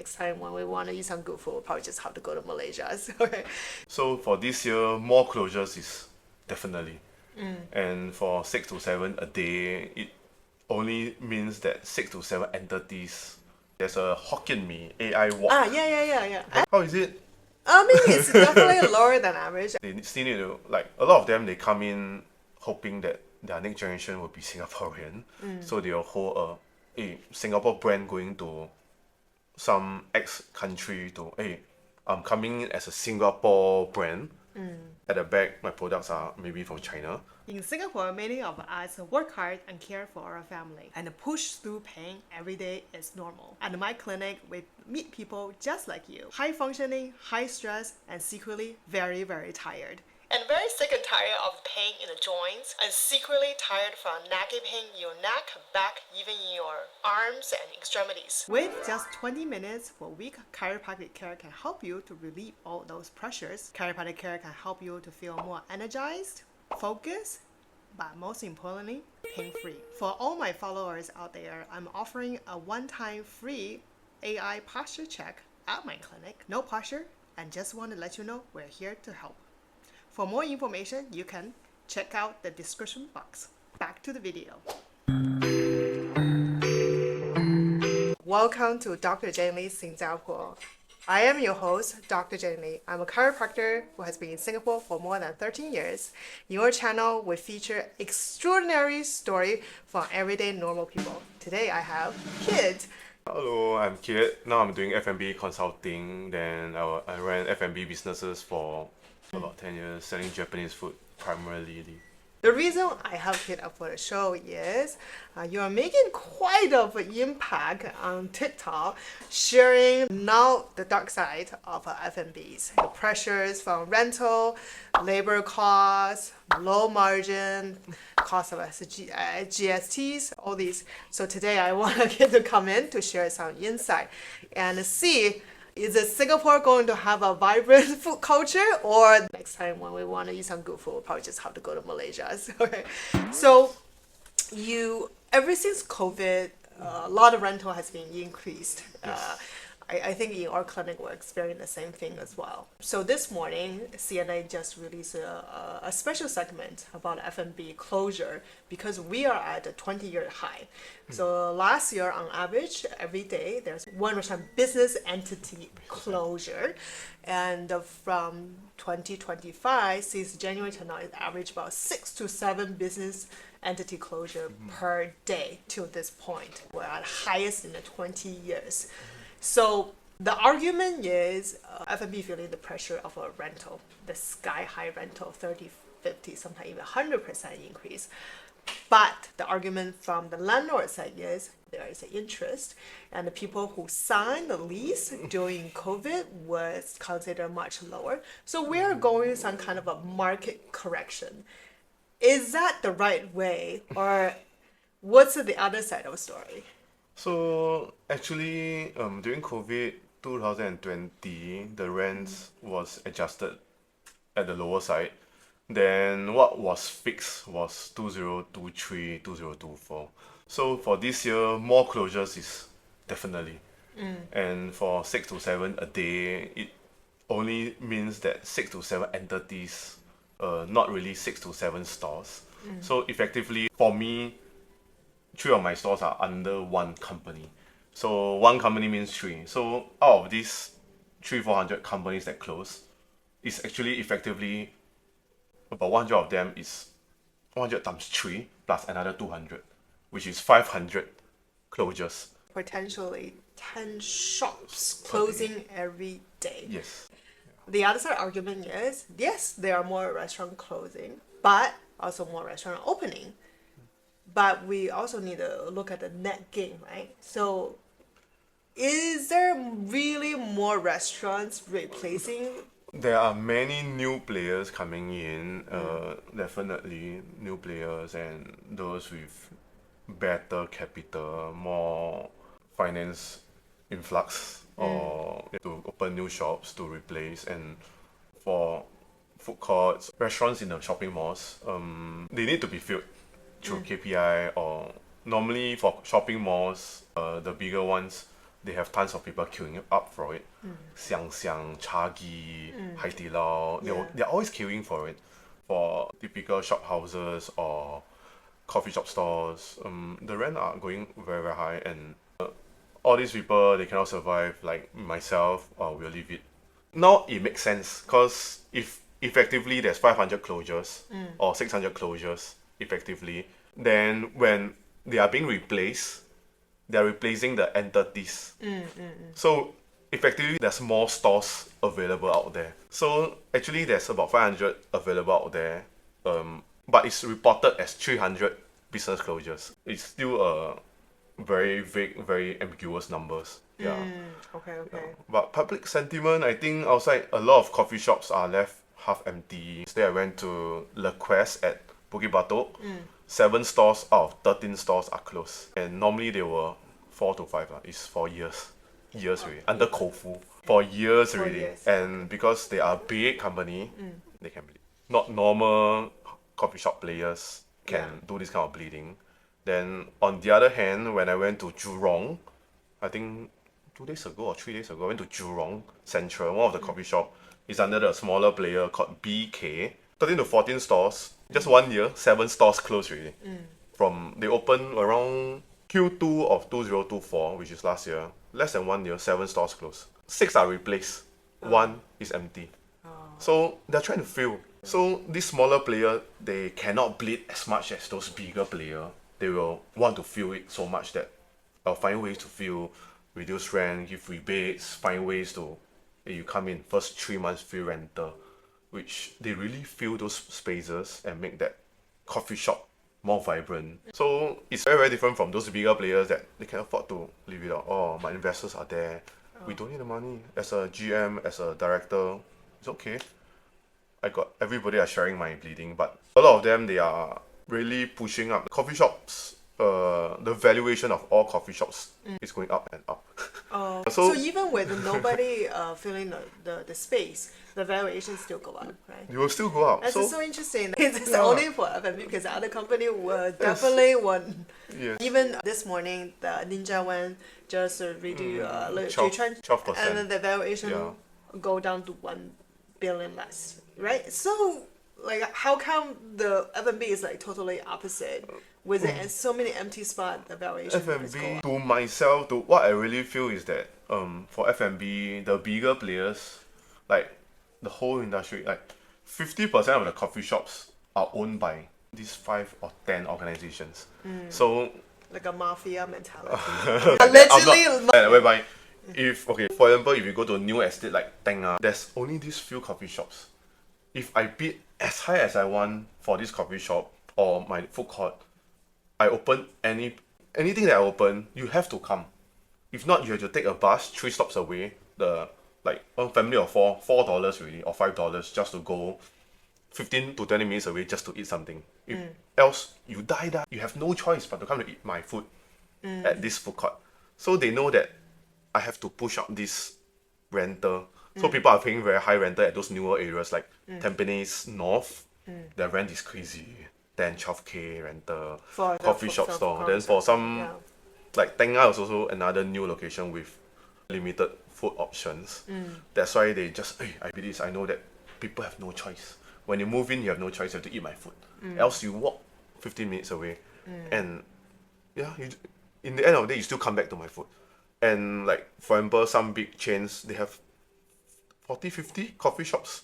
next time when we want to eat some good food, we'll probably just have to go to Malaysia. Okay. So for this year, more closures is definitely. And for 6 to 7 a day, it only means that 6 to 7 entities. There's a Hokkien Mee AI walk. Yeah. How is it? I mean, it's definitely lower than average. They still need to, like, a lot of them, they come in hoping that their next generation will be Singaporean. So they'll hold a Singapore brand going to some X country to, hey, I'm coming in as a Singapore brand. At the back, my products are maybe from China. In Singapore, many of us work hard and care for our family, and the push through pain every day is normal. At my clinic, we meet people just like you, high functioning, high stress, and secretly very, very tired. And very sick and tired of pain in the joints, and secretly tired from nagging pain in your neck, back, even in your arms and extremities. With just 20 minutes for a week, chiropractic care can help you to relieve all those pressures. Chiropractic care can help you to feel more energized, focused, but most importantly, pain-free. For all my followers out there, I'm offering a one-time free AI posture check at my clinic. No posture, and just want to let you know we're here to help. For more information, you can check out the description box. Back to the video. Welcome to Dr. Jane Lee Singapore. I am your host, Dr. Jane Lee. I'm a chiropractor who has been in Singapore for more than 13 years. In your channel, we feature extraordinary story from everyday normal people. Today, I have Kid. Hello, I'm Kit. Now I'm doing F&B consulting. Then I ran F&B businesses for about 10 years, selling Japanese food primarily. The reason I have Kid up for the show is you're making quite of an impact on TikTok, sharing now the dark side of F&Bs, the pressures from rental, labor costs, low margin, cost of GSTs, all these. So today I want Kid to come in to share some insight and see, is it Singapore going to have a vibrant food culture, or next time when we want to eat some good food, we'll probably just have to go to Malaysia. Okay. So ever since COVID, a lot of rental has been increased. Yes. I think in our clinic we're experiencing the same thing as well. So this morning, CNA just released a special segment about F&B closure because we are at a 20-year high. So last year, on average, every day there's one restaurant business entity closure, and from 2025, since January to now, it averaged about 6 to 7 business entity closure per day till this point. We're at highest in the 20 years. So the argument is F&B feeling the pressure of a rental, the sky high rental, 30, 50, sometimes even 100% increase. But the argument from the landlord side is there is an interest, and the people who signed the lease during COVID was considered much lower. So we're going some kind of a market correction. Is that the right way, or what's the other side of the story? So actually, during COVID 2020, the rents was adjusted at the lower side. Then what was fixed was 2023, 2024. So for this year, more closures is definitely. And for 6 to 7 a day, it only means that 6 to 7 entities, not really 6 to 7 stores. So effectively, for me, 3 of my stores are under one company. So one company means 3. So out of these 300-400 companies that close, it's actually effectively about 100 of them is 100 times 3 plus another 200, which is 500 closures. Potentially 10 shops closing every day. Yes. The other side argument is, yes, there are more restaurants closing, but also more restaurants opening. But we also need to look at the net gain, right? So is there really more restaurants replacing? There are many new players coming in, definitely new players, and those with better capital, more finance influx, or to open new shops to replace. And for food courts, restaurants in the shopping malls, they need to be filled through KPI, or normally for shopping malls, the bigger ones, they have tons of people queuing up for it. Xiang Xiang, Chagi, Hai Di Lao, Yeah. they're always queuing for it. For typical shop houses or coffee shop stores, the rent are going very, very high, and all these people, they cannot survive. Like myself, we'll leave it. Now it makes sense, because if effectively there's 500 closures or 600 closures effectively, then when they are being replaced, they're replacing the entities. So effectively there's more stores available out there. So actually there's about 500 available out there, but it's reported as 300 business closures. It's still a very vague, very ambiguous numbers. Yeah. Okay, okay. But public sentiment, I think outside a lot of coffee shops are left half empty. Instead, I went to Le Quest at Bukit Batok. 7 stores out of 13 stores are closed. And normally they were 4 to 5. It's for years. Years already. Under Kofu. For years already. years. And because they are a big company, they can bleed. Not normal coffee shop players can do this kind of bleeding. Then on the other hand, when I went to Jurong, I think 2 days ago or 3 days ago, I went to Jurong Central, one of the coffee shop. It's under the smaller player called BK. 13 to 14 stores. Just 1 year, 7 stores closed already. From they opened around Q2 of 2024, which is last year. Less than 1 year, 7 stores closed. 6 are replaced. 1 is empty. So they're trying to fill. So this smaller player, they cannot bleed as much as those bigger player. They will want to fill it so much that find ways to fill, reduce rent, give rebates, find ways to, hey, you come in first 3 months free rental, which they really fill those spaces and make that coffee shop more vibrant. So it's very, very different from those bigger players that they can afford to leave it out. Oh, my investors are there. We don't need the money. As a GM, as a director, it's okay. I got everybody are sharing my bleeding, but a lot of them, they are really pushing up coffee shops. The valuation of all coffee shops is going up and up. Oh, So- so even with nobody filling the space, the valuation still go up, right? It will still go up. That's So so interesting. It's Yeah. only for F&B because the other company will definitely want. yes, Even this morning, the Ninja One just redo 12%. and then the valuation Yeah. go down to 1 billion less, right? So, like, how come the F&B is like totally opposite? With so many empty spots, the valuation is go F&B, up. to myself, to what I really feel is that for F&B, the bigger players, like the whole industry, like 50% of the coffee shops are owned by these 5 or 10 organizations. So Like a mafia mentality. I'm Allegedly, whereby if okay, for example, if you go to a new estate like Tenga, there's only these few coffee shops. If I bid as high as I want for this coffee shop or my food court, I open anything that I open, you have to come. If not, you have to take a bus 3 stops away. The like one family of $4 really or $5 just to go 15 to 20 minutes away just to eat something. If else you die that you have no choice but to come to eat my food at this food court. So they know that I have to push up this rental. So people are paying very high rental at those newer areas like Tampines North. The rent is crazy. 10, 12K rental. for the Coffee food- shop for store. food Then for concept, some yeah. like Tenga is also another new location with limited food options. That's why they just, hey, I believe I know that people have no choice. When you move in, you have no choice. You have to eat my food. Else you walk 15 minutes away, and yeah, in the end of the day, you still come back to my food. And like for example, some big chains, they have 40, 50 coffee shops,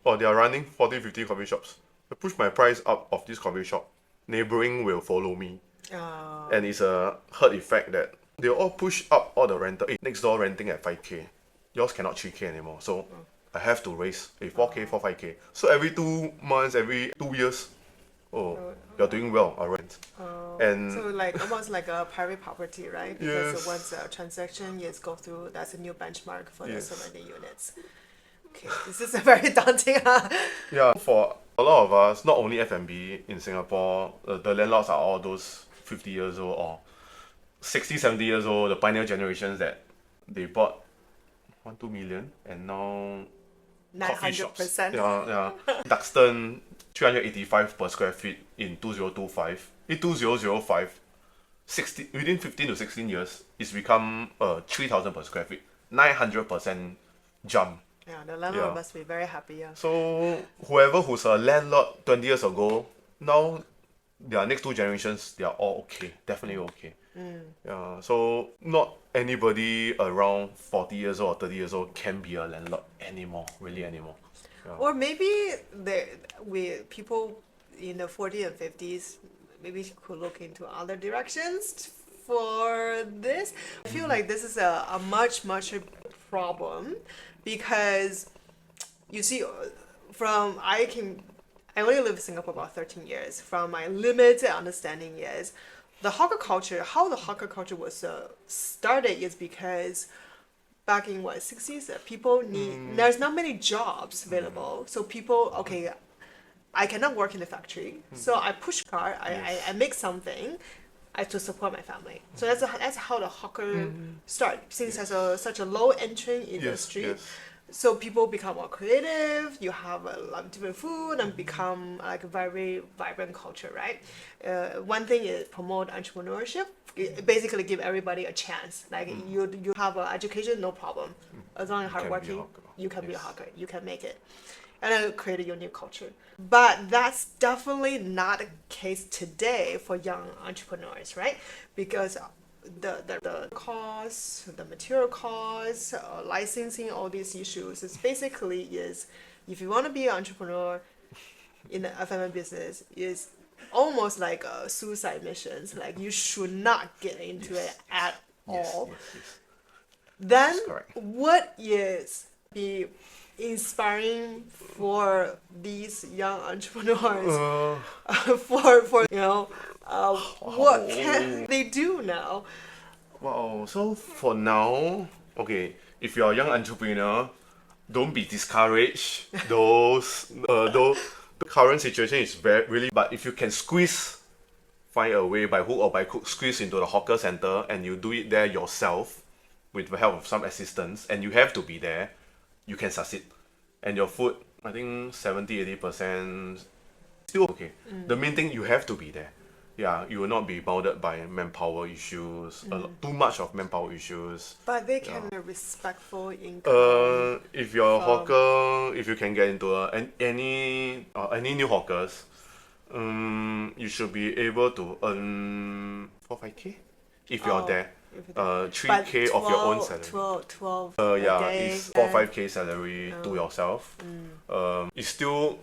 or they are running 40, 50 coffee shops. I push my price up of this coffee shop, neighboring will follow me. And it's a herd effect that they all push up all the rental. Hey, next door renting at 5K. Yours cannot 3K anymore. So I have to raise 4K, 5K. So every 2 months, every 2 years, you're doing well, our rent. And So like almost like a private property, right? Because Yes. once a transaction is go through, that's a new benchmark for the Yes. surrounding units. Okay, this is a very daunting. yeah, for a lot of us, not only F&B in Singapore, the landlords are all those 50 years old or 60, 70 years old, the pioneer generations that they bought 1, 2 million and now coffee shops. 900%. Yeah. Duxton, 385 per square feet in 2005. In 2005, within 15 to 16 years, it's become 3,000 per square feet, 900% jump. Yeah, the landlord Yeah. must be very happy. Yeah. So whoever who's a landlord 20 years ago, now their next two generations, they are all okay, definitely okay. Yeah, so not anybody around 40 years old or 30 years old can be a landlord anymore, really anymore. Or maybe people in the 40s and 50s maybe could look into other directions for this. I feel like this is a much problem because you see from I only lived in Singapore about 13 years. From my limited understanding is the hawker culture, how the hawker culture was started is because back in what 60s people need there's not many jobs available, so people, okay, I cannot work in the factory, so I push car, I make something to support my family. So that's how the hawker start, since Yes. there's such a low entry Yes, industry. yes. So people become more creative, you have a lot of different food and become like a very vibrant culture, right? One thing is promote entrepreneurship, basically give everybody a chance. Like you have an education, no problem. As long as You can be a hardworking, hawker. you can be a Yes. hawker, you can make it. And then create a unique culture. But that's definitely not the case today for young entrepreneurs, right? Because the costs, the material costs, licensing, all these issues is basically is if you want to be an entrepreneur in the FMM business is almost like a suicide missions. Like you should not get into Yes, it at Yes, all. yes. Then That's correct. what is be inspiring for these young entrepreneurs Uh, for what can they do now? wow. So for now, okay, if you're a young entrepreneur, don't be discouraged. Though the current situation is very really, but if you can find a way by hook or by crook, squeeze into the hawker center, and you do it there yourself with the help of some assistance, and you have to be there, you can succeed. And your food, I think 70-80% still okay. The main thing, you have to be there. Yeah, you will not be bounded by manpower issues, too much of manpower issues. But they can be respectful income. If you're a From- hawker, if you can get into any new hawkers, you should be able to earn 4-5K if you're Oh, there. if you're 3K of your own 12 salary. 12 Yeah, a day, it's 4-5K salary to yourself. It's still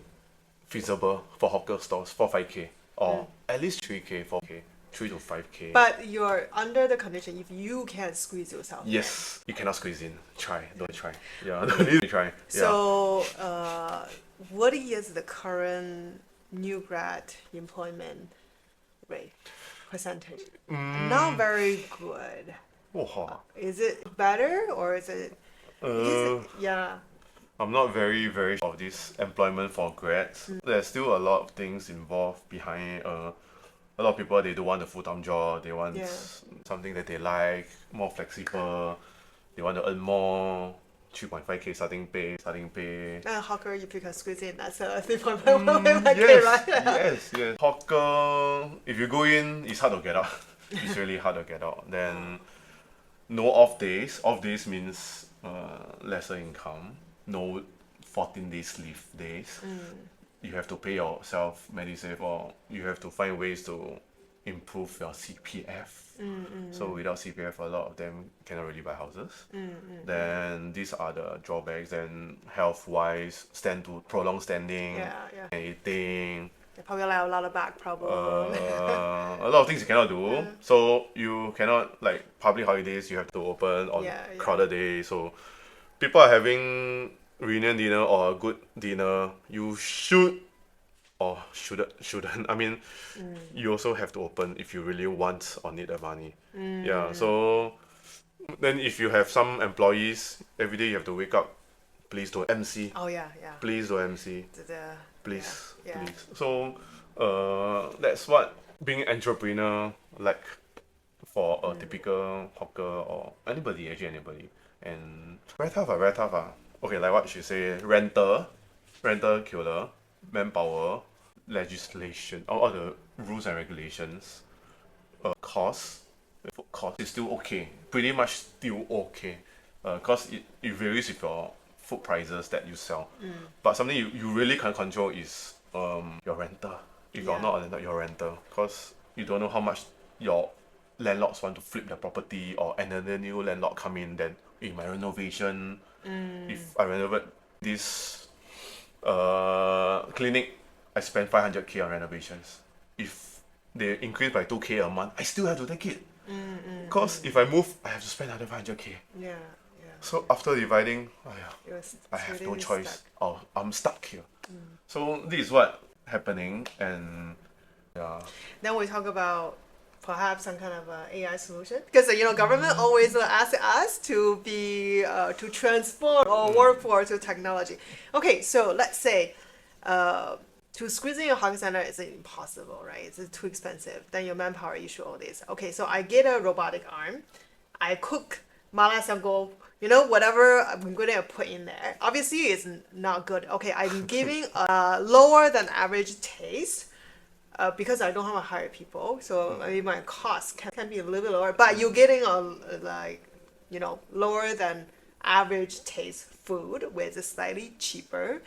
feasible for hawker stores, 4-5K or at least 3K, 4K, 3 to 5K. But you're under the condition if you can squeeze yourself in. Yes, you cannot squeeze in. Don't try. Yeah, don't need to try. Yeah. So, what is the current new grad employment rate percentage? Not very good. Oh, Is it better or is it? Yeah. I'm not very of this employment for grads. There's still a lot of things involved behind. A lot of people, they don't want a full-time job. They want Yeah. something that they like, more flexible. They want to earn more. 3.5K starting pay. And hawker, if you can squeeze in, that's a 3.5K, Yes, right? yes. Hawker, if you go in, it's hard to get out. It's really hard to get out. Then no off days. Off days means lesser income. No 14 days leave days. You have to pay yourself MediSave, or you have to find ways to improve your CPF. So without CPF, a lot of them cannot really buy houses. Then these are the drawbacks. Then health-wise, prolonged standing, Yeah. eating. They probably have a lot of back problem. A lot of things you cannot do. So you cannot, like public holidays, you have to open on Yeah. crowded days. So people are having reunion dinner or a good dinner, you should or shouldn't. I mean, you also have to open if you really want or need the money. Yeah. So then if you have some employees, every day you have to wake up, please do MC. Oh yeah. Please do MC. The- Please. Yeah. Please. So that's what being entrepreneur like for a typical hawker or anybody, actually anybody. And very tough. Okay, like what she say, rental killer, manpower, legislation, all the rules and regulations. cost, food cost is still okay. Pretty much still okay. Because it varies with your food prices that you sell. But something you really can't control is your rental. If you're Yeah. not a landlord, your rental. Because you don't know how much your landlords want to flip their property or another new landlord come in, then in my renovation, if I renovate this clinic, I spend 500K on renovations. If they increase by 2K a month, I still have to take it. Because if I move, I have to spend another 500K. Yeah, yeah. So after dividing, I It's have really no choice. stuck. Oh, I'm stuck here. So this is what happening, and yeah. Then we talk about perhaps some kind of AI solution because government always ask us to be to transform our workforce to technology. Okay, so let's say to squeeze in a hawker center is impossible, right? It's too expensive. Then your manpower issue, all this. Okay, so I get a robotic arm, I cook mala xianggo, whatever ingredient I put in there. Obviously, it's not good. Okay, I'm giving a lower than average taste because I don't have to hire people, so maybe my cost can be a little bit lower. But you're getting lower than average taste food with a slightly cheaper.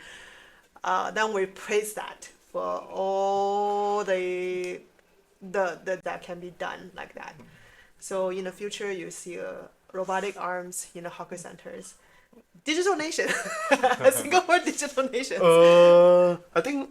Then we praise that for all the that can be done like that. So in the future, you see robotic arms in the hawker centers. Digital nation, Singapore digital nation. I think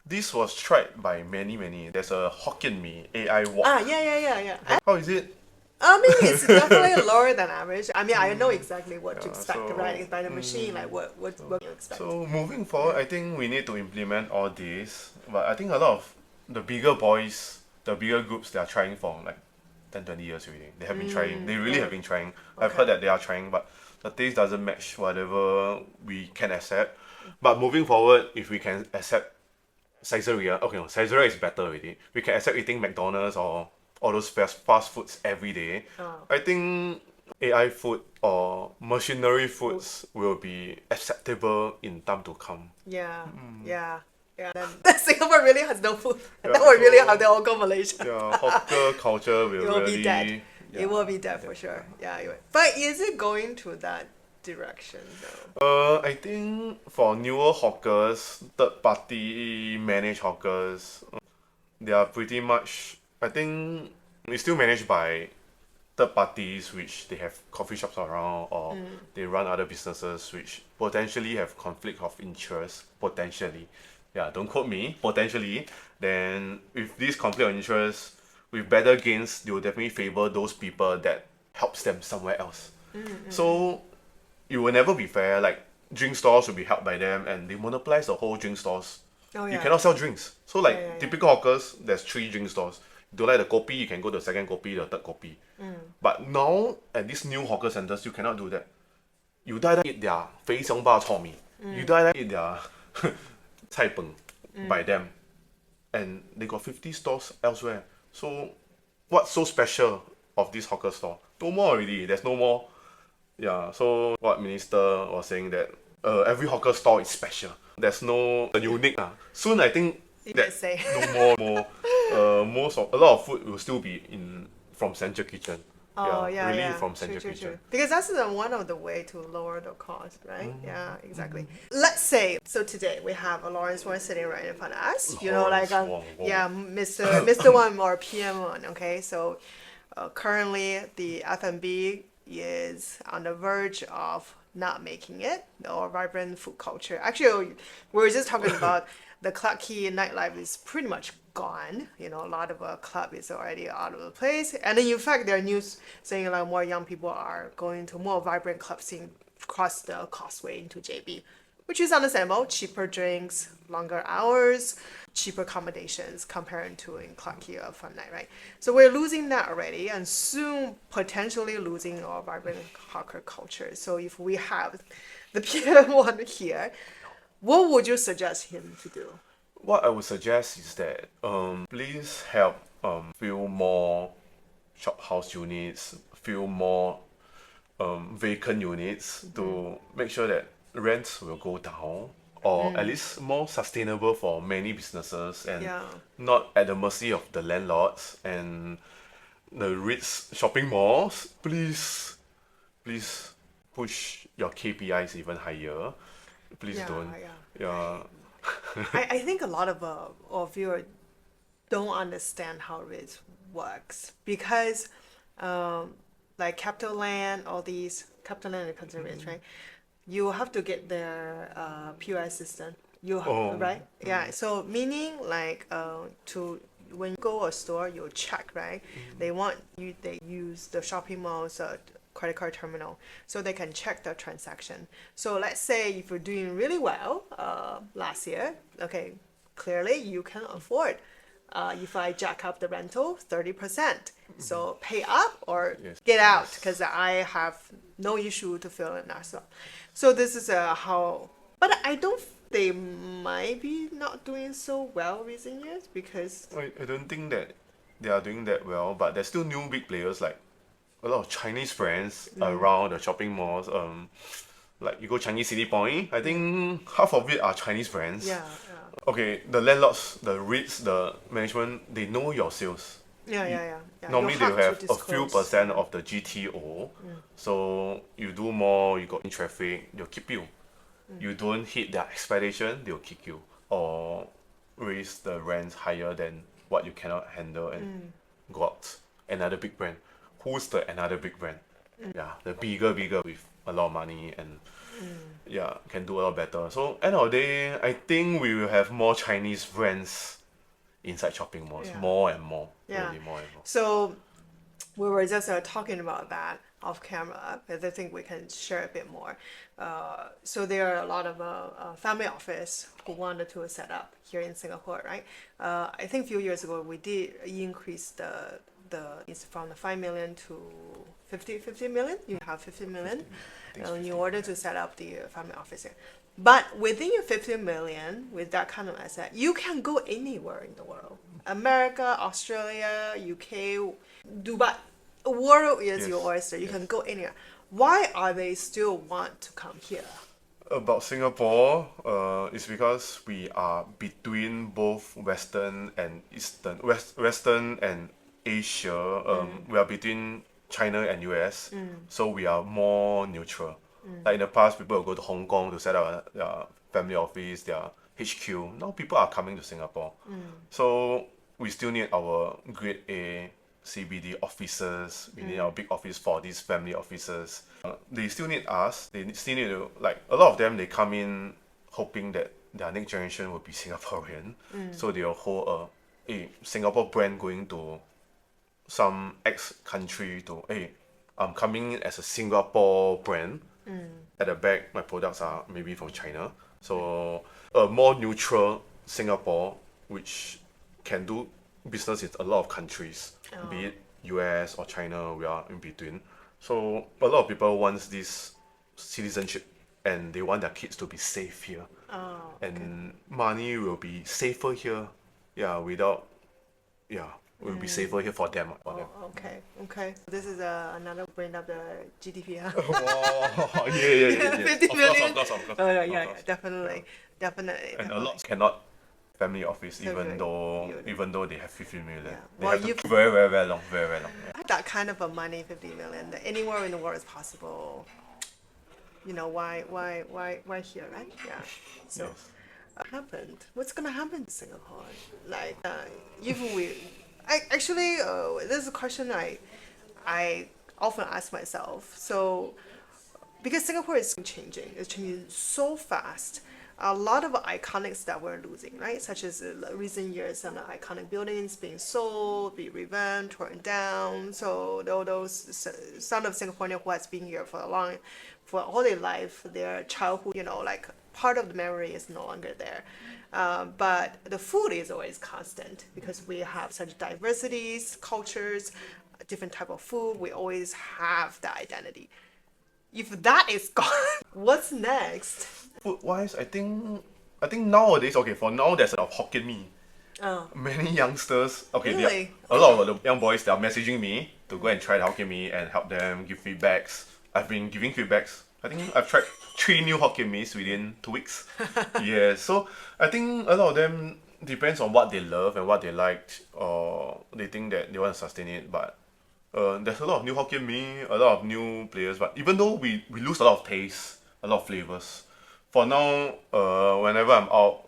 this was tried by many. There's a Hokkien Mee AI wok. Yeah. How is it? I mean, it's definitely lower than average. I mean, I know exactly what to expect, so, right? It's by the machine, like what you expect. So moving forward, I think we need to implement all this. But I think a lot of the bigger boys, the bigger groups, they are trying for like 10, 20 years already. They have been trying. They really yeah. have been trying. I've Okay. heard that they are trying, but the taste doesn't match whatever we can accept. But moving forward, if we can accept Caesarea, okay, no, Caesarea is better already. We can accept eating McDonald's or all those fast foods every day. I think AI food or machinery foods will be acceptable in time to come. Yeah. Then Singapore really has no food. Yeah, That would really so- have the Hong Kong Malaysia. Yeah, hawker culture will It will really be dead. yeah, It will be dead for sure. Yeah. But is it going to that direction though? I think for newer hawkers, third party managed hawkers, they are pretty much. I think it's still managed by third parties, which they have coffee shops around, or they run other businesses which potentially have conflict of interest. Potentially, yeah, don't quote me. Potentially, then with this conflict of interest, with better gains, they will definitely favor those people that helps them somewhere else. So it will never be fair. Like drink stores will be held by them, and they monopolize the whole drink stores. Oh, You yeah. cannot sell drinks. So like Yeah. typical hawkers, there's 3 drink stores. You don't like the kopi, you can go to the second kopi, the third kopi. But now at these new hawker centers, you cannot do that. You die eat their 肥熊bak chor mee. You die eat their 菜本 by them, and they got 50 stores elsewhere. So what's so special of this hawker store? No more already. There's no more. Yeah. So what minister was saying that every hawker store is special. There's no unique. Soon I think You that can say. no more. A lot of food will still be in from Central Kitchen. Oh really from True, Central true, Kitchen. true. Because that's one of the way to lower the cost, right? Mm-hmm. Yeah, exactly. Let's say so today we have a Lawrence Wong sitting right in front of us. Lawrence Wong. yeah, Mr. One or PM One. Okay, so currently the F&B is on the verge of not making it or vibrant food culture. Actually, we were just talking about the Clarke Quay nightlife is pretty much gone. A lot of club is already out of the place. And then in fact, there are news saying like more young people are going to more vibrant club scene across the causeway into JB, which is understandable. Cheaper drinks, longer hours, cheaper accommodations compared to in Clarke Quay or Fun Night, right? So we're losing that already and soon potentially losing our vibrant hawker culture. So if we have the PM1 here, what would you suggest him to do? What I would suggest is that please help fill more shop house units, fill more vacant units to make sure that rents will go down or at least more sustainable for many businesses and Yeah. not at the mercy of the landlords. And the Ritz shopping malls, please push your KPIs even higher. Please Yeah, don't. yeah. Yeah. I think a lot of you don't understand how it works because like Capital Land, all these Capital Land and Conservatory, right? You have to get their POS system. Oh. Right? Yeah. So meaning like to when you go a store, you check, right? They want you. They use the shopping mall's credit card terminal so they can check the transaction. So let's say if you're doing really well last year, okay, clearly you can afford if I jack up the rental 30%. So pay up or Yes. get out because I have no issue to fill in that stuff. So this is how, but I don't. They might be not doing so well recent years because I don't think that they are doing that well, but there's still new big players like a lot of Chinese brands around the shopping malls. Like you go Chinese City Point, I think half of it are Chinese brands. yeah, Okay, the landlords, the REITs, the management, they know your sales. yeah. Normally You they will to have a few disclose. percent of the GTO. So you do more, you got in traffic, they'll keep you. You don't hit their expectation, they'll kick you. Or raise the rents higher than what you cannot handle and got another big brand. Who's the another big brand? Yeah, the bigger with a lot of money and yeah, can do a lot better. So end of the day, I think we will have more Chinese brands inside shopping malls, Yeah. more and more, Yeah. really more and more. So we were just talking about that off camera because I think we can share a bit more. So there are a lot of family office who wanted to set up here in Singapore, right? I think a few years ago we did increase it's from the 5 million to 50 million. You have 50 million in order to set up the family office here. But within your 50 million, with that kind of asset, you can go anywhere in the world. America, Australia, UK, Dubai. The world is Yes, your oyster. You yes. can go anywhere. Why are they still want to come here? About Singapore, it's because we are between both Western and Western and Asia. We are between China and US, so we are more neutral. Like in the past, people will go to Hong Kong to set up their family office, their HQ. Now people are coming to Singapore, so we still need our Grade A CBD offices. We need our big office for these family offices. They still need us. Still need to, like, a lot of them, they come in hoping that their next generation will be Singaporean. So they'll hold a Singapore brand going to some ex country to, hey, I'm coming in as a Singapore brand. At the back, my products are maybe from China. So a more neutral Singapore, which can do business in a lot of countries, be it US or China, we are in between. So a lot of people want this citizenship and they want their kids to be safe here. And money will be safer here. Yeah, will be safer here for them. Okay. This is another bring up the GDP. Huh? Wow, yeah. 50 million. Of course. Oh yeah, Of yeah, course. definitely. And a Definitely. lot cannot family office Definitely. even though they have 50 million. Yeah. They Well, have to you- do very long. Yeah. That kind of a money, 50 million, that anywhere in the world is possible. You know, why here, right? Yeah. So, Yes. happened? What's gonna happen to Singapore? Like, if this is a question I often ask myself. So, because Singapore is changing, it's changing so fast. A lot of iconics that we're losing, right? Such as recent years, some iconic buildings being sold, be revamped, torn down. So all those son of Singaporean who has been here for all their life, their childhood, like part of the memory is no longer there. But the food is always constant because we have such diversities, cultures, different type of food. We always have that identity. If that is gone, what's next? Food wise, I think nowadays, okay, for now there's a lot of Hokkien Mee. Oh, Many youngsters, okay, Really? a lot of the young boys, they are messaging me to go and try the Hokkien Mee and help them give feedbacks. I've been giving feedbacks. I think I've tried 3 new Hokkien Mees within 2 weeks. Yeah, so I think a lot of them depends on what they love and what they liked, or they think that they want to sustain it. But there's a lot of new Hokkien Mee, a lot of new players, but even though we lose a lot of taste, a lot of flavors, for now, whenever I'm out,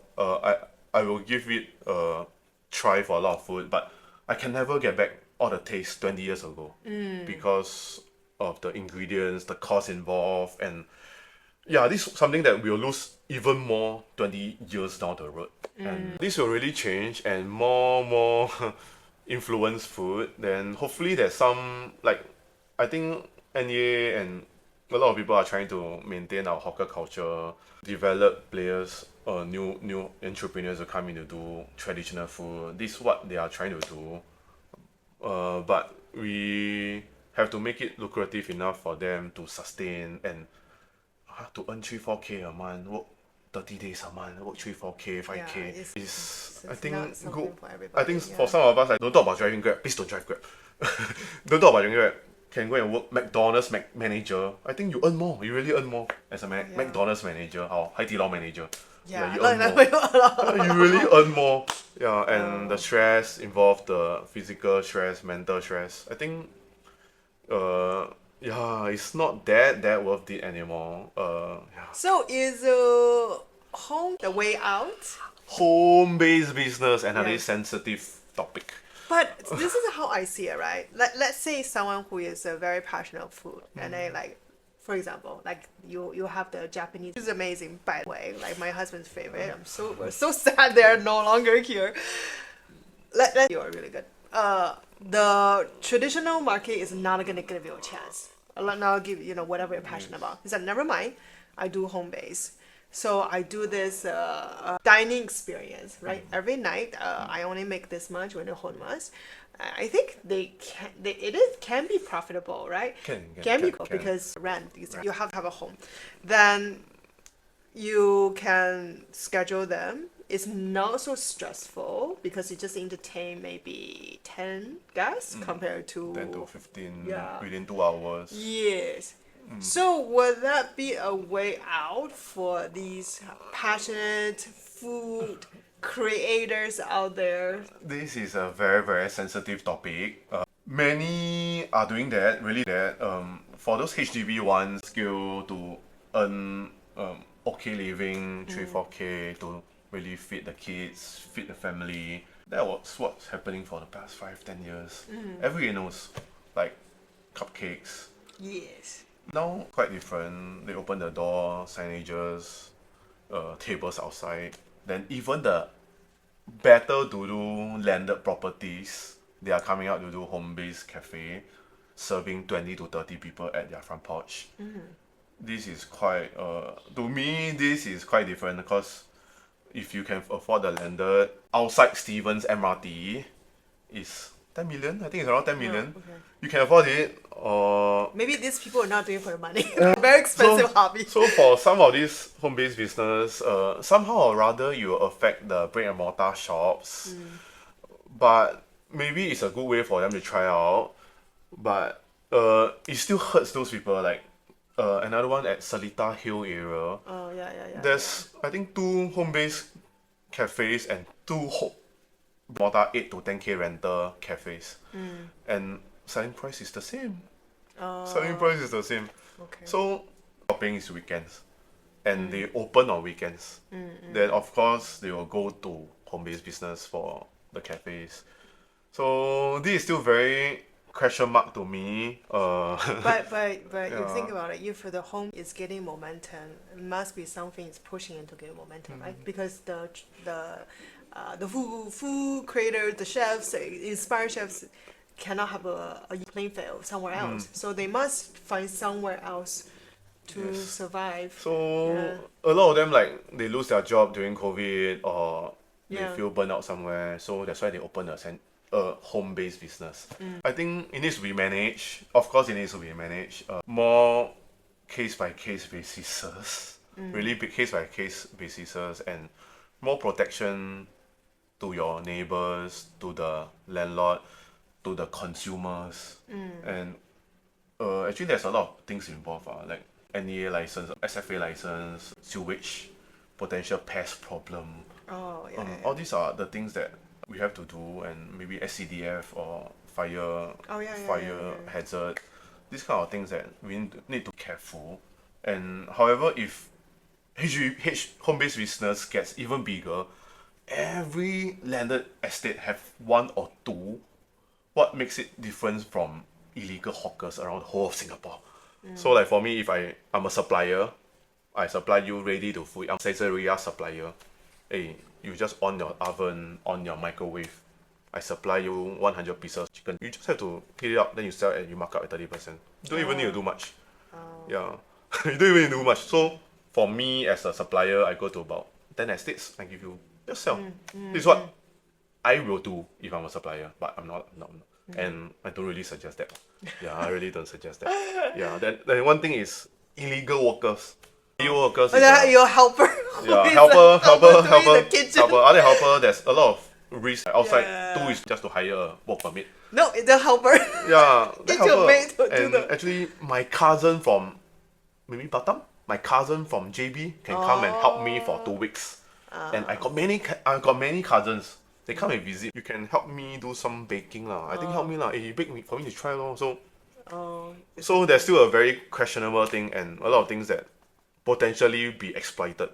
I will give it a try for a lot of food, but I can never get back all the taste 20 years ago because of the ingredients, the cost involved, and yeah, this is something that we'll lose even more 20 years down the road. And this will really change and more influence food. Then hopefully there's some, like, I think NEA and a lot of people are trying to maintain our hawker culture, develop players, new entrepreneurs to come in to do traditional food. This is what they are trying to do. But we have to make it lucrative enough for them to sustain and to earn 3-4K a month, work 30 days a month, work 3-4K, 5K Yeah, is I it's think not something good. for I everybody, think yeah. for some of us, like, don't talk about driving Grab. Please don't drive Grab. Don't talk about driving Grab. Can go and work McDonald's manager. I think you earn more. You really earn more as a McDonald's manager or Hai Di Lao manager. Yeah, you like, earn like, more. You really earn more. Yeah, and the stress involved, the physical stress, mental stress. I think yeah, it's not that worth it anymore. Yeah. So is home the way out? Home-based business, another Yes. sensitive topic. But this is how I see it, right? Let's say someone who is very passionate of food, and they like, for example, like you have the Japanese, which is amazing, by the way, like my husband's favorite. We're so sad they're no longer here. You are really good. The traditional market is not gonna give you a chance. I'll give whatever you're passionate about. He said, never mind. I do home base. So I do this dining experience, right? Every night, I only make this much when the home was. I think it can be profitable, right? Can Be can. because rent. You have to have a home. Then you can schedule them. It's not so stressful because you just entertain maybe 10 guests compared to 10 to 15 Yeah. within 2 hours. Yes. So would that be a way out for these passionate food creators out there? This is a very sensitive topic. Many are doing that, really that. For those HDB ones, skill to earn okay living, 3-4K to really feed the kids, feed the family. That was what's happening for the past 5-10 years. Everybody knows, like cupcakes. Yes. Now quite different. They open the door, signages, tables outside. Then even the better to do landed properties, they are coming out to do home-based cafe, serving 20 to 30 people at their front porch. This is quite to me this is quite different because if you can afford the landed outside Stevens MRT is 10 million. I think it's around 10 million. okay. You can afford it, or Maybe these people are not doing it for the money. Very expensive hobby. so for some of these home-based business, somehow or rather you will affect the brick and mortar shops. But maybe it's a good way for them to try out. But it still hurts those people. Like another one at Seletar Hill area. Oh yeah. There's I think 2 home-based cafes and 2 mortar 8 to 10K rental cafes. And selling price is the same. Selling price is the same. Okay. So shopping is weekends, and they open on weekends. Then of course they will go to home-based business for the cafes. So this is still very question mark to me. But you Yeah. think about it, if the home is getting momentum, it must be something is pushing it to get momentum, right? Because the food creators, the chefs, inspired chefs cannot have a playing field somewhere else. So they must find somewhere else to survive. So Yeah. a lot of them, like, they lose their job during COVID, or Yeah. they feel burnt out somewhere. So that's why they open a home-based business. I think it needs to be managed. Of course, it needs to be managed. More case-by-case basis, really big case-by-case basis, and more protection to your neighbors, to the landlord, to the consumers. And actually there's a lot of things involved, like NEA license, SFA license, sewage, potential pest problem. Oh yeah. All these are the things that we have to do, and maybe SCDF or fire, Oh, yeah, fire yeah. hazard, these kind of things that we need to be careful. And however, if home-based business gets even bigger, every landed estate have one or two. What makes it different from illegal hawkers around the whole of Singapore? So like for me, if I'm a supplier, I supply you ready to food. I'm Caesarea supplier. Hey, you just on your oven, on your microwave. I supply you 100 pieces chicken. You just have to heat it up, then you sell it and you mark up at 30%. You don't even need to do much. Yeah, you don't even need to do much. So for me as a supplier, I go to about 10 estates. I give you just sell. This is what I will do if I'm a supplier, but I'm not. And I don't really suggest that. Yeah, I really don't suggest that. Yeah, then one thing is illegal workers. Illegal workers is Your helper. who yeah, is helper, doing the kitchen. helper. Other helper, there's a lot of risk outside. Yeah. Two is just to hire a work permit. No, the helper. Yeah, the Get your helper. maid to do And the- actually, my cousin from maybe Batam, my cousin from JB can come and help me for 2 weeks. And I got many cousins. They come and visit. You can help me do some baking lah. I think help me lah. Hey, you bake me for me to try lor. Oh, So there's still a very questionable thing and a lot of things that potentially be exploited.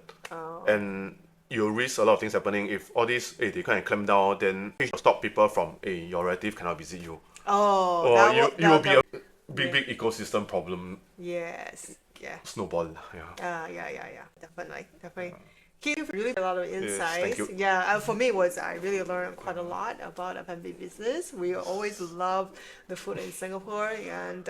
And you risk a lot of things happening if all these they kind of clamp down, then it will stop people from your relative cannot visit you. oh, Or that you will- you will be that- a big ecosystem problem yes, yeah. snowball. Yeah. Yeah, definitely. He gave really a lot of thank insights. you. Yeah, for me I really learned quite a lot about F&B business. We always love the food in Singapore and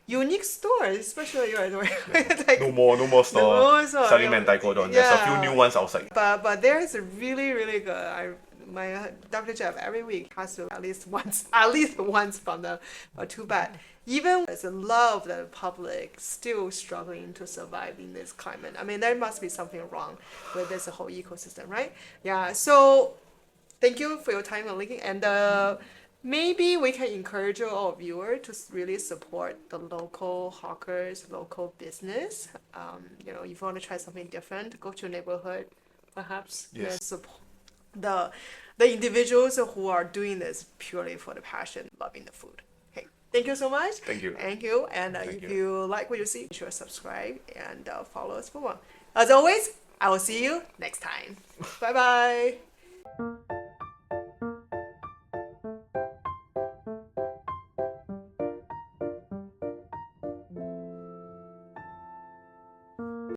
unique stores, especially like, No more store more store, selling yeah. mentaiko don. There's a few Yeah. new ones outside. But there's a really good. My Dr. Jeff every week has to at least once from the too bad. Even there's a love that the public still struggling to survive in this climate. I mean, there must be something wrong with this whole ecosystem, right? Yeah. So thank you for your time and linking, and maybe we can encourage our viewer to really support the local hawkers, local business. You know, if you want to try something different, go to a neighborhood, perhaps. Yes. And support the individuals who are doing this purely for the passion, loving the food. Okay, thank you so much. Thank you. Thank you. And Thank if you. you like what you see, be sure to subscribe and follow us for more. As always, I will see you next time. Bye bye.